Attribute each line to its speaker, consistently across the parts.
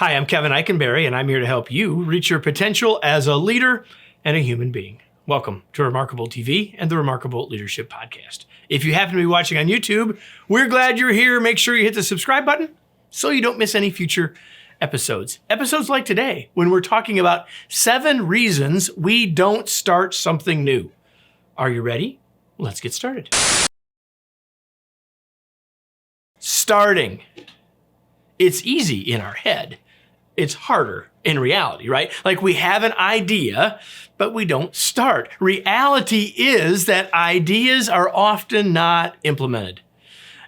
Speaker 1: Hi, I'm Kevin Eikenberry, and I'm here to help you reach your potential as a leader and a human being. Welcome to Remarkable TV and the Remarkable Leadership Podcast. If you happen to be watching on YouTube, we're glad you're here. Make sure you hit the subscribe button so you don't miss any future episodes. Episodes like today, when we're talking about 7 reasons we don't start something new. Are you ready? Let's get started. Starting. It's easy in our head. It's harder in reality, right? Like we have an idea, but we don't start. Reality is that ideas are often not implemented.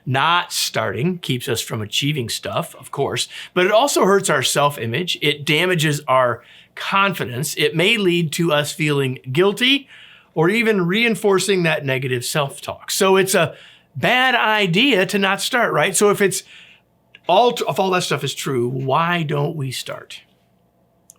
Speaker 1: Not starting keeps us from achieving stuff, of course, but it also hurts our self-image. It damages our confidence. It may lead to us feeling guilty or even reinforcing that negative self-talk. So it's a bad idea to not start, right? So if all that stuff is true, why don't we start?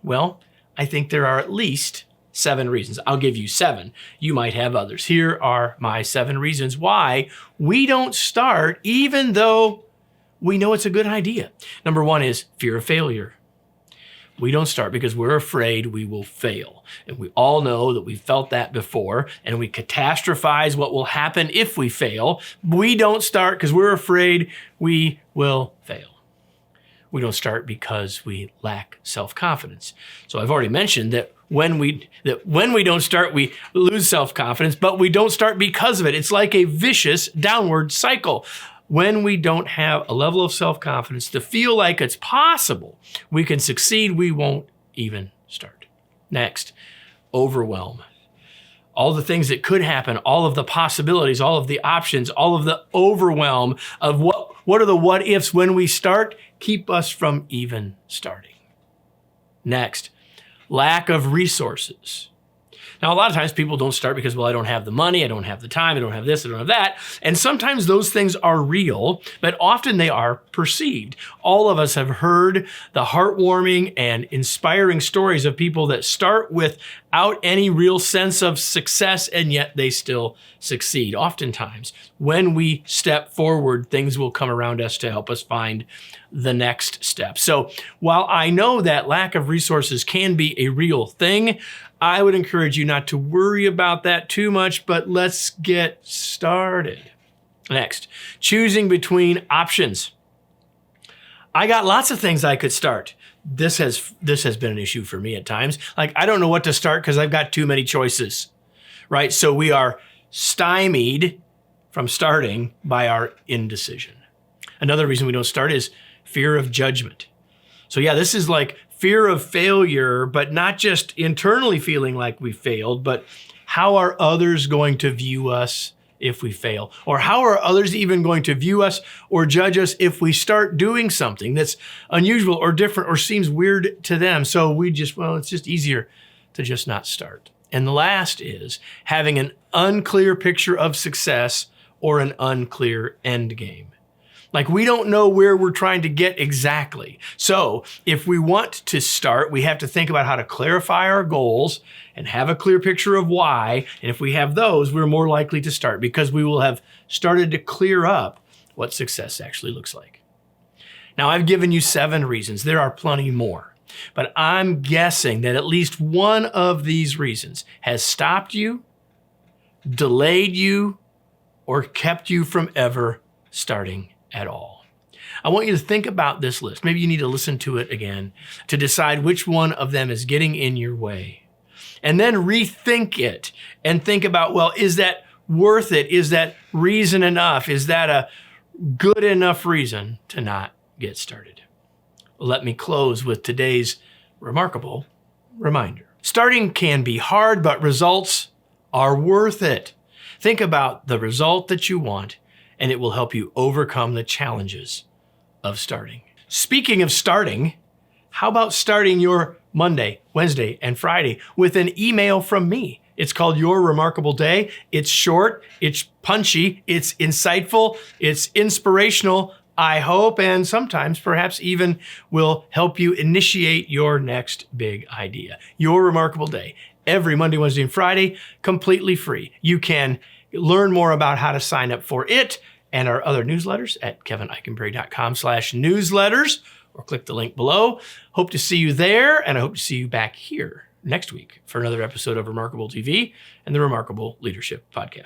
Speaker 1: Well, I think there are at least 7 reasons. I'll give you 7. You might have others. Here are my 7 reasons why we don't start even though we know it's a good idea. Number 1 is fear of failure. We don't start because we're afraid we will fail. And we all know that we've felt that before, and we catastrophize what will happen if we fail. We don't start because we're afraid we will fail. We don't start because we lack self-confidence. So I've already mentioned that when we don't start, we lose self-confidence, but we don't start because of it. It's like a vicious downward cycle. When we don't have a level of self-confidence to feel like it's possible we can succeed, we won't even start. Next, overwhelm. All the things that could happen, all of the possibilities, all of the options, all of the overwhelm of what are the what ifs when we start keep us from even starting. Next, lack of resources. Now, a lot of times people don't start because, well, I don't have the money, I don't have the time, I don't have this, I don't have that. And sometimes those things are real, but often they are perceived. All of us have heard the heartwarming and inspiring stories of people that start without any real sense of success, and yet they still succeed. Oftentimes, when we step forward, things will come around us to help us find the next step. So while I know that lack of resources can be a real thing, I would encourage you not to worry about that too much, but let's get started. Next, choosing between options. I got lots of things I could start. This has been an issue for me at times. Like, I don't know what to start because I've got too many choices, right? So we are stymied from starting by our indecision. Another reason we don't start is fear of judgment. So yeah, this is like fear of failure, but not just internally feeling like we failed, but how are others going to view us if we fail? Or how are others even going to view us or judge us if we start doing something that's unusual or different or seems weird to them? So it's just easier to just not start. And the last is having an unclear picture of success or an unclear end game. Like, we don't know where we're trying to get exactly. So if we want to start, we have to think about how to clarify our goals and have a clear picture of why. And if we have those, we're more likely to start because we will have started to clear up what success actually looks like. Now, I've given you 7 reasons. There are plenty more, but I'm guessing that at least one of these reasons has stopped you, delayed you, or kept you from ever starting at all. I want you to think about this list. Maybe you need to listen to it again to decide which one of them is getting in your way. And then rethink it and think about, well, is that worth it? Is that reason enough? Is that a good enough reason to not get started? Let me close with today's remarkable reminder. Starting can be hard, but results are worth it. Think about the result that you want, and it will help you overcome the challenges of starting. Speaking of starting, how about starting your Monday, Wednesday, and Friday with an email from me? It's called Your Remarkable Day. It's short, it's punchy, it's insightful, it's inspirational, I hope, and sometimes perhaps even will help you initiate your next big idea. Your Remarkable Day, every Monday, Wednesday, and Friday, completely free. You can learn more about how to sign up for it and our other newsletters at kevineikenberry.com/newsletters, or click the link below. Hope to see you there, and I hope to see you back here next week for another episode of Remarkable TV and the Remarkable Leadership Podcast.